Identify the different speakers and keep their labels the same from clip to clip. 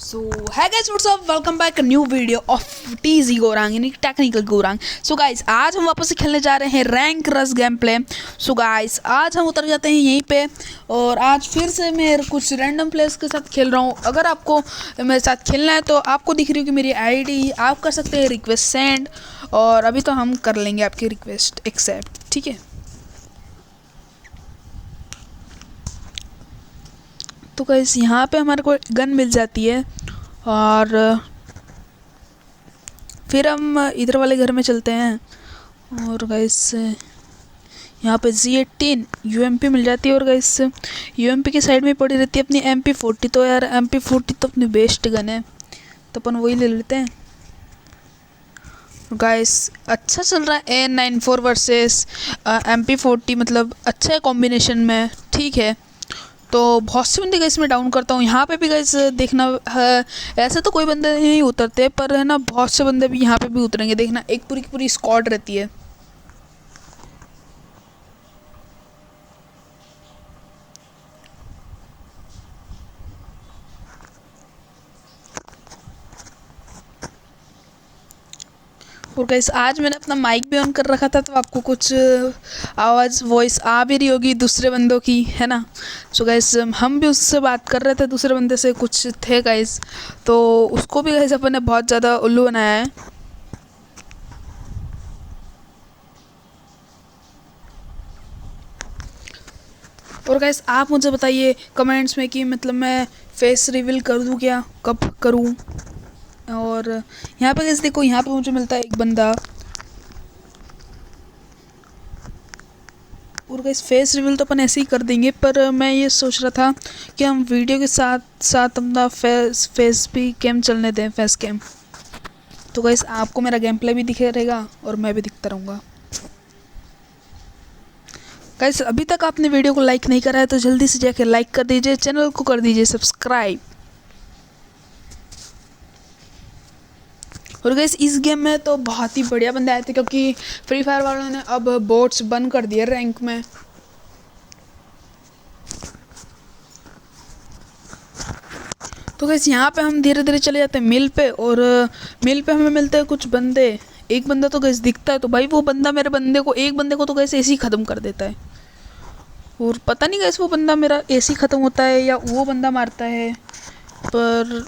Speaker 1: So, hey guys, what's up? Welcome back a new video of TZ Gorang यानी technical Gaurang. So guys, आज हम वापस से खेलने जा रहे हैं rank rush game play. So guys, आज हम उतर जाते हैं यहीं पे और आज फिर से मैं कुछ रैंडम प्लेयर्स के साथ खेल रहा हूँ। अगर आपको मेरे साथ खेलना है तो आपको दिख रही होगी मेरी आईडी, आप कर सकते हैं रिक्वेस्ट सेंड और अभी तो हम कर लेंगे आपकी रिक्वेस्ट एक्सेप्ट, ठीक है। तो गाइस, यहाँ पे हमारे को गन मिल जाती है और फिर हम इधर वाले घर में चलते हैं और गाइस यहाँ पे G18 UMP मिल जाती है और गाइस UMP की साइड में पड़ी रहती है अपनी MP40। तो यार MP40 तो अपनी बेस्ट गन है, तो अपन वही ले लेते हैं। गाइस, अच्छा चल रहा है A94 वर्सेस MP40, मतलब अच्छा है कॉम्बिनेशन में, ठीक है। तो बहुत से बंदे गाइस मैं डाउन करता हूँ। यहाँ पे भी गाइस देखना है, ऐसे तो कोई बंदे नहीं उतरते पर है ना, बहुत से बंदे भी यहाँ पे भी उतरेंगे। देखना, एक पूरी की पूरी स्क्वाड रहती है। और गाइस, आज मैंने अपना माइक भी ऑन कर रखा था, तो आपको कुछ आवाज़ वॉइस आ भी रही होगी दूसरे बंदों की, है ना। सो गाइस, हम भी उससे बात कर रहे थे, दूसरे बंदे से कुछ थे गाइस, तो उसको भी गाइस अपन ने बहुत ज़्यादा उल्लू बनाया है। और गाइस, आप मुझे बताइए कमेंट्स में कि मतलब मैं फेस रिवील कर दूँ क्या, कब करूँ। और यहाँ पे गाइस देखो, यहाँ पे मुझे मिलता है एक बंदा। और गाइस, फेस रिवील तो अपन ऐसे ही कर देंगे, पर मैं ये सोच रहा था कि हम वीडियो के साथ साथ अपना फेस भी कैम चलने दें, फेस कैम। तो गाइस, आपको मेरा गेम प्ले भी दिखे रहेगा और मैं भी दिखता रहूँगा। गाइस, अभी तक आपने वीडियो को लाइक नहीं करा है तो जल्दी से जाके लाइक कर दीजिए, चैनल को कर दीजिए सब्सक्राइब। और गाइस, इस गेम में तो बहुत ही बढ़िया बंदे आए थे, क्योंकि फ्री फायर वालों ने अब बोट्स बंद कर दिए रैंक में। तो गाइस, यहाँ पे हम धीरे धीरे चले जाते हैं मिल पे और मिल पे हमें मिलते हैं कुछ बंदे। एक बंदा तो गाइस दिखता है, तो भाई वो बंदा मेरे बंदे को, एक बंदे को तो गाइस ऐसे ही ख़त्म कर देता है। और पता नहीं गाइस वो बंदा मेरा ऐसे ही ख़त्म होता है या वो बंदा मारता है, पर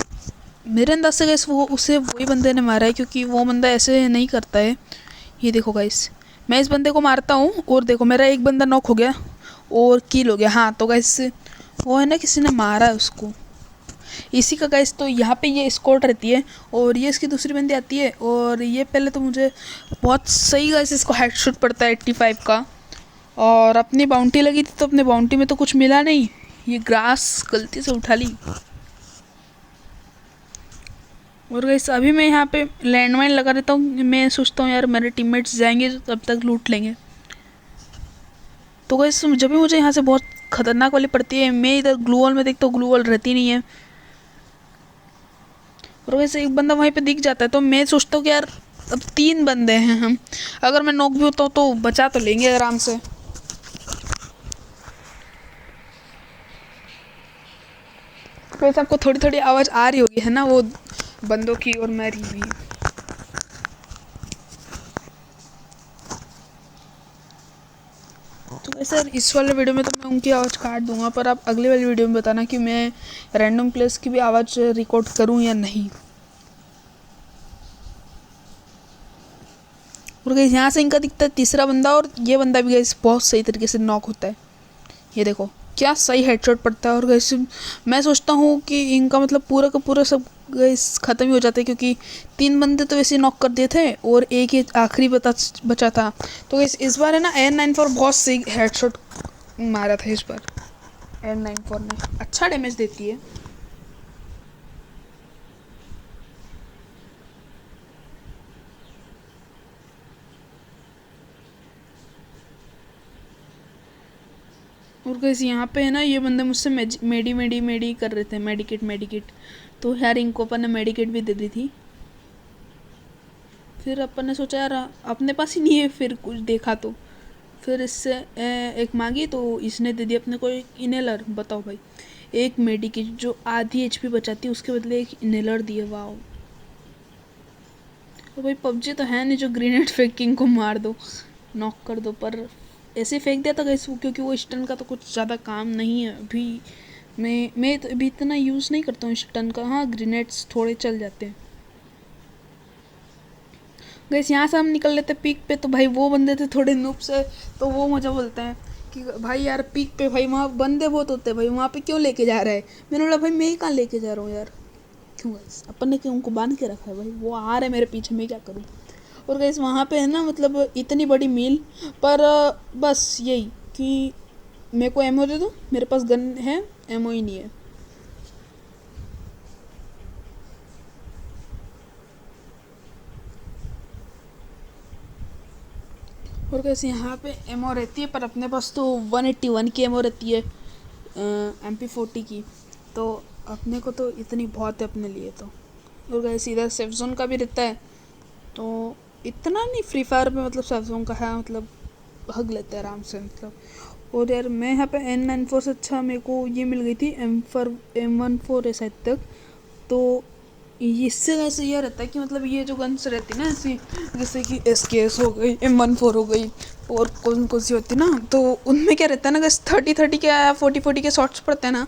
Speaker 1: मेरे अंदाज से गाइस वो उसे वही बंदे ने मारा है, क्योंकि वो बंदा ऐसे नहीं करता है। ये देखो गाइस, मैं इस बंदे को मारता हूँ और देखो मेरा एक बंदा नॉक हो गया और किल हो गया। हाँ, तो गाइस वो है ना, किसी ने मारा है उसको, इसी का गाइस। तो यहाँ पे ये स्क्वाड रहती है और ये इसकी दूसरी बंदी आती है और ये पहले तो मुझे बहुत सही गाइस इसको हेडशॉट पड़ता है 85 का। और अपनी बाउंटी लगी थी तो अपने बाउंटी में तो कुछ मिला नहीं, ये ग्रास गलती से उठा ली। और गाइस, अभी मैं यहाँ पे लैंडमाइन लगा देता हूँ। मैं सोचता हूँ यार मेरे टीममेट्स जाएंगे तो तब तक लूट लेंगे। तो गाइस, जब भी मुझे यहाँ से बहुत खतरनाक वाली पड़ती है, मैं इधर ग्लू वॉल में देखता हूँ, ग्लू वॉल रहती नहीं है। और वैसे एक बंदा वहीं पे दिख जाता है, तो मैं सोचता हूँ कि यार अब 3 बंदे हैं हम, अगर मैं नॉक भी होता हूँ तो बचा तो लेंगे आराम से। वैसे आपको थोड़ी थोड़ी आवाज़ आ रही होगी, है ना, वो बंदों की और मेरी भी। तो वैसे इस वाले वीडियो में तो मैं उनकी आवाज़ काट दूंगा, पर आप अगले वाली वीडियो में बताना कि मैं रैंडम प्लेस की भी आवाज़ रिकॉर्ड करूँ या नहीं। और गाइस, यहाँ से इनका दिखता है तीसरा बंदा और ये बंदा भी गाइस बहुत सही तरीके से नॉक होता है। ये देखो क्या सही हेडशॉट पड़ता है। और गाइस, मैं सोचता हूँ कि इनका मतलब पूरा का पूरा सब गाइस ख़त्म ही हो जाता है, क्योंकि 3 बंदे तो वैसे नॉक कर दिए थे और एक ही आखिरी बचा था। तो गाइस, इस बार है ना A94 बहुत सही हेडशॉट मारा था इस बार। A94 ने अच्छा डैमेज देती है। और गाइस, यहाँ पे है ना, ये बंदे मुझसे मेडी कर रहे थे, मेडिकेट। तो यार इनको अपन ने मेडिकेट भी दे दी थी। फिर अपन ने सोचा यार अपने पास ही नहीं है, फिर कुछ देखा तो फिर इससे एक मांगी तो इसने दे दी अपने को एक इनहेलर। बताओ भाई, एक मेडी की जो आधी एचपी बचाती है, उसके बदले एक इनहेलर दिए। वाह। तो भाई पबजी तो है नहीं जो ग्रेनेड फेंक किंग को मार दो, नॉक कर दो, पर ऐसे फेंक दिया था गाइस क्योंकि वो स्टन का तो कुछ ज़्यादा काम नहीं है अभी। मैं तो अभी इतना यूज़ नहीं करता हूँ स्टन का। हाँ, ग्रेनेड्स थोड़े चल जाते हैं। गाइस यहाँ से हम निकल लेते पीक पे, तो भाई वो बंदे थे थोड़े नूब से, तो वो मुझे बोलते हैं कि भाई यार पीक पे भाई वहाँ बंदे बहुत होते हैं भाई, वहाँ पे क्यों लेके जा रहा है। मैंने बोला भाई मैं ही कहाँ लेके जा रहा हूँ यार, क्यों गाइस अपन ने क्यों उनको बांध के रखा है भाई, वो आ रहे मेरे पीछे, मैं क्या करूँ। और गाइस वहाँ पे है ना मतलब इतनी बड़ी मील, पर बस यही कि मेरे को एमओ दे दो, मेरे पास गन है, एमओ ही नहीं है। और कैसे यहाँ पे एमओ रहती है, पर अपने पास तो 181 की एमओ रहती है MP40 की, तो अपने को तो इतनी बहुत है अपने लिए तो। और कैसे इधर सेफ जोन का भी रहता है, तो इतना नहीं फ्री फायर में मतलब सेफ जोन का है, मतलब हग लेते हैं आराम से मतलब। और यार मैं यहाँ पे N94 से अच्छा मेरे को ये मिल गई थी M14 है शायद तक, तो इससे ऐसे ये रहता है कि मतलब ये जो गन्स रहती है ना ऐसी, जैसे कि SKS हो गई, M14 हो गई, और कौन कौन सी होती है ना, तो उनमें क्या रहता है ना कि 30-30 के या 40-40 के शॉट्स पड़ते हैं ना,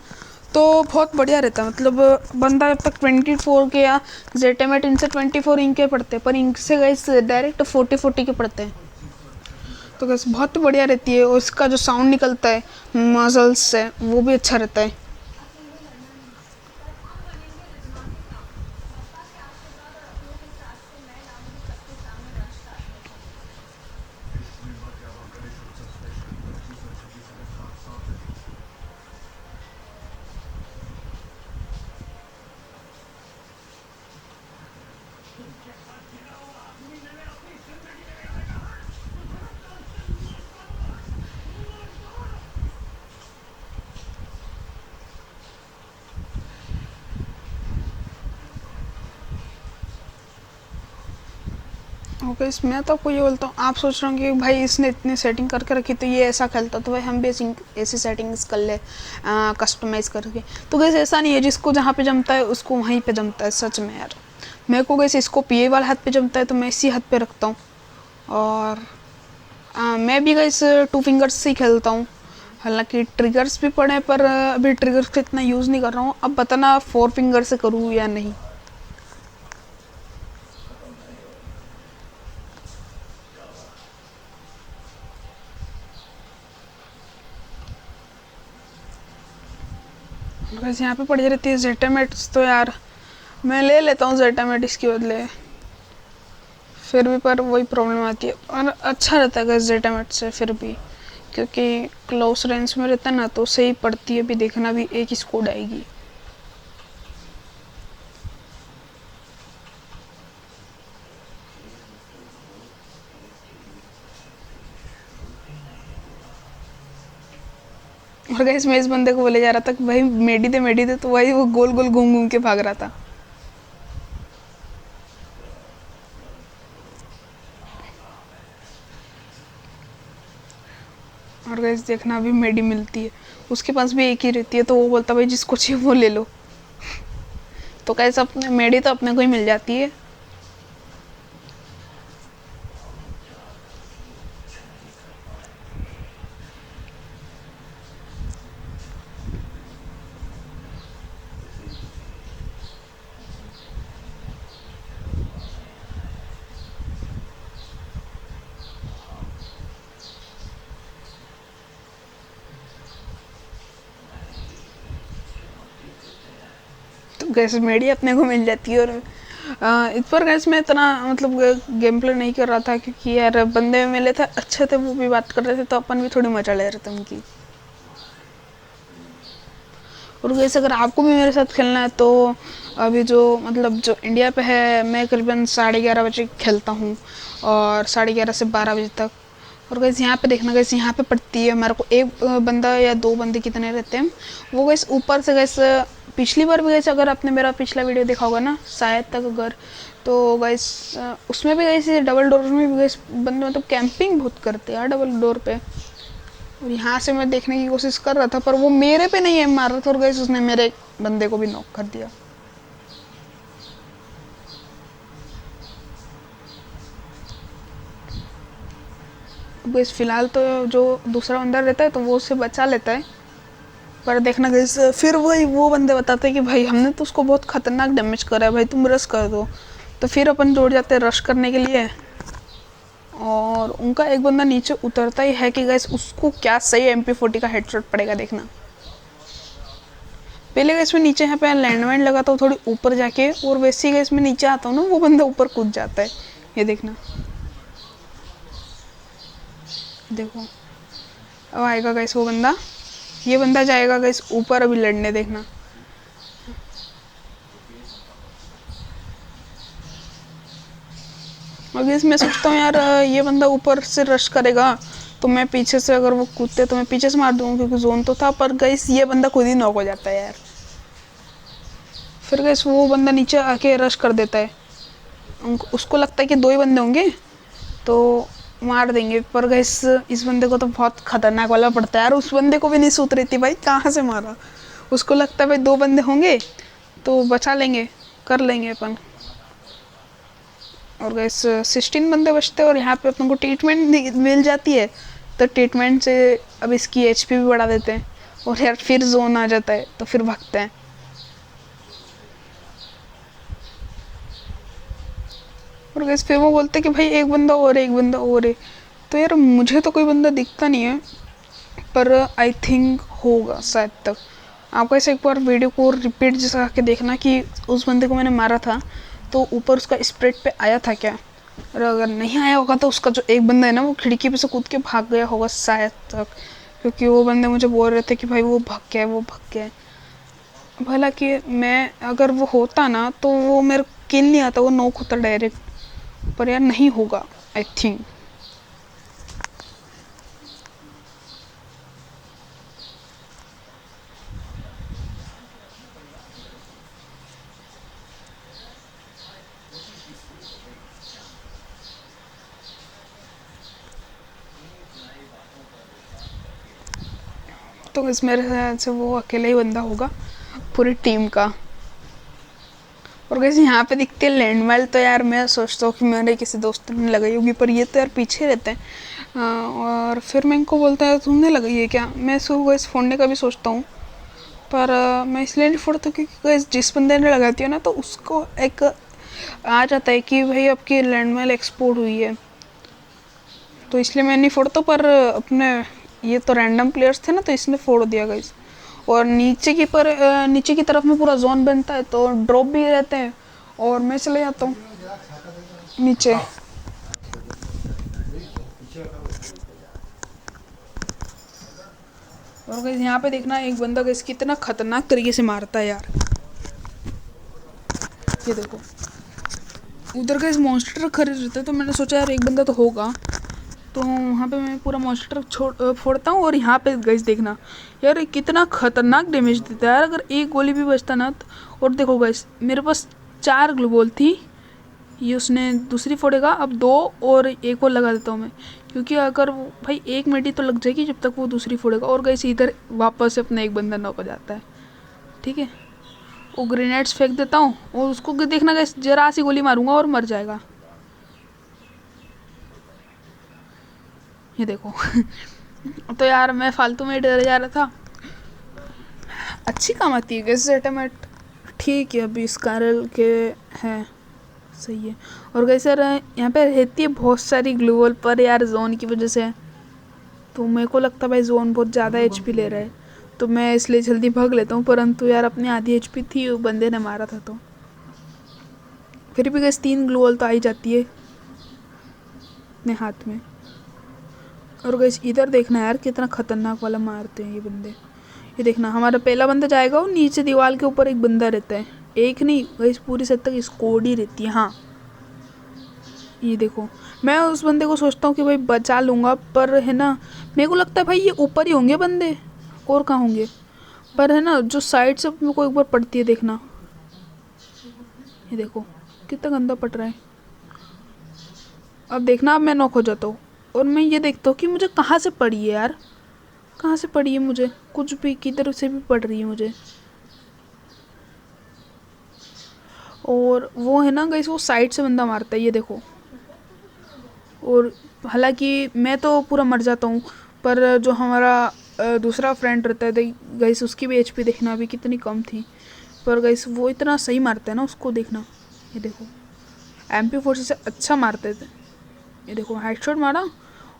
Speaker 1: तो बहुत बढ़िया रहता है। मतलब बंदा जब तक 24 के या जेटेमेट इनसे 24 इंक के पड़ते हैं, पर इंक से गैस डायरेक्ट 40-40 के पड़ते हैं, तो गैस बहुत बढ़िया रहती है। और उसका जो साउंड निकलता है मसल्स से, वो भी अच्छा रहता है। ओके, इसमें तो आपको ये बोलता हूँ, आप सोच रहे हो कि भाई इसने इतनी सेटिंग करके रखी तो ये ऐसा खेलता, तो भाई हम भी ऐसी सेटिंग्स कर ले कस्टमाइज़ करके। तो गैस ऐसा नहीं है, जिसको जहाँ पे जमता है उसको वहीं पे जमता है सच में यार। मेरे को गैस इसको PA वाला हाथ पे जमता है, तो मैं इसी हाथ पे रखता हूँ। और मैं भी गैस 2 फिंगर्स से ही खेलता हूँ, हालांकि ट्रिगर्स भी पड़े, पर अभी ट्रिगर्स का इतना यूज़ नहीं कर रहा हूँ। अब बताना 4 फिंगर से करूँ या नहीं। बस यहाँ पे पड़ी रहती है जेटामेट्स, तो यार मैं ले लेता हूँ जेटामेट इसके बदले, फिर भी पर वही प्रॉब्लम आती है। और अच्छा रहता है जेटामेट से फिर भी, क्योंकि क्लोज रेंज में रहता है ना, तो सही पड़ती है भी, देखना भी एक ही स्कोड आएगी। और गैस मैं इस बंदे को बोले जा रहा था कि भाई मेडी दे, तो भाई वो गोल गोल घूम घूम के भाग रहा था। और गैस देखना अभी मेडी मिलती है, उसके पास भी एक ही रहती है, तो वो बोलता भाई जिसको चाहिए वो ले लो। तो कैसे अपने मेडी तो अपने को ही मिल जाती है। तो गैस मेडी अपने को मिल जाती है। और इस पर गैस मैं इतना मतलब गेम प्ले नहीं कर रहा था, क्योंकि यार बंदे मिले थे अच्छे थे, वो भी बात कर रहे थे, तो अपन भी थोड़ी मजा ले रहे थे उनकी। और गैस अगर आपको भी मेरे साथ खेलना है, तो अभी जो मतलब जो इंडिया पे है, मैं करीबन 11:30 बजे खेलता हूँ, और 11:30 से 12 बजे तक। और गैस यहाँ पे देखना, गैस यहाँ पे पड़ती है हमारे को एक बंदा या 2 बंदे कितने रहते हैं, वो गैस ऊपर से गैस पिछली बार भी गैस, अगर आपने मेरा पिछला वीडियो देखा होगा ना शायद तक, अगर तो गैस उसमें भी गैस डबल डोर में भी गैस बंदे मतलब कैंपिंग बहुत करते हैं यार डबल डोर पे। और यहाँ से मैं देखने की कोशिश कर रहा था, पर वो मेरे पे नहीं एम मार रहा था और गाइस उसने मेरे बंदे को भी नॉक कर दिया। गाइस फिलहाल तो जो दूसरा बंदा रहता है तो वो उससे बचा लेता है, पर देखना गाइस फिर वही वो बंदे बताते हैं कि भाई हमने तो उसको बहुत खतरनाक डैमेज करा है, भाई तुम रश कर दो। तो फिर अपन जोड़ जाते हैं रश करने के लिए, और उनका एक बंदा नीचे उतरता ही है कि गाइस उसको क्या सही MP40 का हेडशॉट पड़ेगा। देखना पहले गाइस मैं नीचे यहाँ पे लैंडमाइन लगाता हूँ थोड़ी ऊपर जाके, और वैसे ही गाइस मैं नीचे आता हूँ ना, वो बंदा ऊपर कूद जाता है। ये देखना, देखो अब आएगा गाइस वो बंदा, ये बंदा जाएगा गाइस ऊपर अभी लड़ने। देखना अभी मैं सोचता हूँ यार ये बंदा ऊपर से रश करेगा तो मैं पीछे से, अगर वो कूदते तो मैं पीछे से मार दूंगा क्योंकि जोन तो था, पर गाइस ये बंदा खुद ही नॉक हो जाता है यार। फिर गाइस वो बंदा नीचे आके रश कर देता है, उसको लगता है कि दो ही बंदे होंगे तो मार देंगे, पर गाइस इस बंदे को तो बहुत खतरनाक वाला पड़ता है यार। उस बंदे को भी नहीं सूत रही थी भाई, कहाँ से मारा। उसको लगता है भाई दो बंदे होंगे तो बचा लेंगे, कर लेंगे अपन। और गाइस 16 बंदे बचते हैं और यहाँ पे अपन को ट्रीटमेंट मिल जाती है, तो ट्रीटमेंट से अब इसकी HP भी बढ़ा देते हैं, और यार फिर जोन आ जाता है तो फिर भागते हैं। और गाइस फिर वो बोलते हैं कि भाई एक बंदा और है, एक बंदा और है। तो यार मुझे तो कोई बंदा दिखता नहीं है, पर आई थिंक होगा शायद तक। आपको ऐसे एक बार वीडियो को रिपीट जैसा करके देखना कि उस बंदे को मैंने मारा था तो ऊपर उसका स्प्रेड पे आया था क्या, और अगर नहीं आया होगा तो उसका जो एक बंदा है ना वो खिड़की पे से कूद के भाग गया होगा शायद तक, क्योंकि वो बंदे मुझे बोल रहे थे कि भाई वो भाग गया है, वो भाग गया है। भला कि मैं अगर वो होता ना तो वो मेरे किल नहीं आता, वो नॉक होता डायरेक्ट, पर यार नहीं होगा आई थिंक। तो इस मेरे ख्याल से वो अकेले ही बंदा होगा पूरी टीम का। और कैसे यहाँ पे दिखती है लैंडमाइल, तो यार मैं सोचता हूँ कि मेरे किसी दोस्त ने लगाई होगी, पर ये तो यार पीछे रहते हैं। और फिर मैं इनको बोलता है तुमने लगाई है क्या, मैं सुबह इस फोड़ने का भी सोचता हूँ, पर मैं इसलिए नहीं फोड़ता क्योंकि जिस बंदे ने लगाती है ना तो उसको एक आ जाता है कि भाई आपकी लैंडमाइल एक्सपोर्ट हुई है, तो इसलिए मैं नहीं फोड़ता। पर अपने ये तो रैंडम प्लेयर्स थे ना तो इसने फोड़ दिया गाइस। और नीचे की तरफ में पूरा जोन बनता है तो ड्रॉप भी रहते हैं, और मैं चले जाता हूँ नीचे। और गाइस यहाँ पे देखना एक बंदा गाइस कितना खतरनाक तरीके से मारता है यार। ये देखो उधर गाइस मॉन्स्टर खड़े रहते तो मैंने सोचा यार एक बंदा तो होगा, तो वहाँ पे मैं पूरा मॉन्स्टर फोड़ता हूँ। और यहाँ पे गाइस देखना यार कितना खतरनाक डैमेज देता है यार, अगर एक गोली भी बचता ना तो। और देखो गाइस मेरे पास 4 ग्लू बॉल थी, ये उसने दूसरी फोड़ेगा, अब 2 और एक और लगा देता हूँ मैं, क्योंकि अगर भाई 1 मिनट ही तो लग जाएगी जब तक वो दूसरी फोड़ेगा। और गाइस इधर वापस से अपना एक बंदा नॉक हो जाता है, ठीक है। वो ग्रेनेड्स फेंक देता हूँ और उसको देखना गाइस जरा सी गोली मारूंगा और मर जाएगा। ये देखो तो यार मैं फालतू में डर जा रहा था। अच्छी काम आती है गैस एटमेट, ठीक है। अभी स्कारल के हैं, सही है। और गैस यार यहाँ पे रहती है बहुत सारी ग्लूवल, पर यार जोन की वजह से तो मेरे को लगता है भाई जोन बहुत ज़्यादा HP ले रहा है, तो मैं इसलिए जल्दी भाग लेता हूँ। परंतु यार अपनी आधी HP थी, वो बंदे ने मारा था, तो फिर भी गैस 3 ग्लूवल तो आई जाती है अपने हाथ में। और गैस इधर देखना यार कितना खतरनाक वाला मारते हैं ये बंदे। ये देखना हमारा पहला बंदा जाएगा और नीचे दीवार के ऊपर एक बंदा रहता है, एक नहीं गैस पूरी सद तक स्क्वाड ही रहती है। हाँ ये देखो मैं उस बंदे को सोचता हूँ कि भाई बचा लूँगा, पर है ना मेरे को लगता है भाई ये ऊपर ही होंगे बंदे, और कहाँ होंगे। पर है ना जो साइड से मेरे को एक बार पड़ती है, देखना ये देखो कितना गंदा पड़ रहा है। अब देखना अब मैं नॉक हो जाता हूँ, और मैं ये देखता हूँ कि मुझे कहाँ से पड़ी है यार, कहाँ से पड़ी है मुझे, कुछ भी किधर से भी पड़ रही है मुझे। और वो है ना गाइस, वो साइड से बंदा मारता है, ये देखो। और हालांकि मैं तो पूरा मर जाता हूँ, पर जो हमारा दूसरा फ्रेंड रहता है गाइस, उसकी भी एचपी देखना अभी कितनी कम थी। पर गाइस वो इतना सही मारता है ना, उसको देखना। ये देखो, MP40 से अच्छा मारते थे। ये देखो हेडशॉट मारा।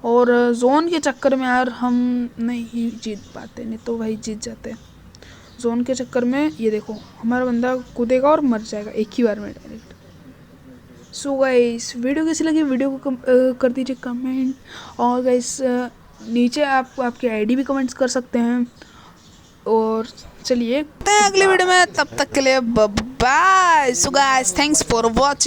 Speaker 1: और जोन के चक्कर में यार हम नहीं जीत पाते, नहीं तो भाई जीत जाते। जोन के चक्कर में ये देखो हमारा बंदा कूदेगा और मर जाएगा एक ही बार में डायरेक्ट। सो गाइस वीडियो कैसी लगी, वीडियो को कर दीजिए कमेंट। और गाइस नीचे आप आपकी आईडी भी कमेंट्स कर सकते हैं। और चलिए अगले वीडियो में, तब तक के लिए bye. So guys thanks for watching.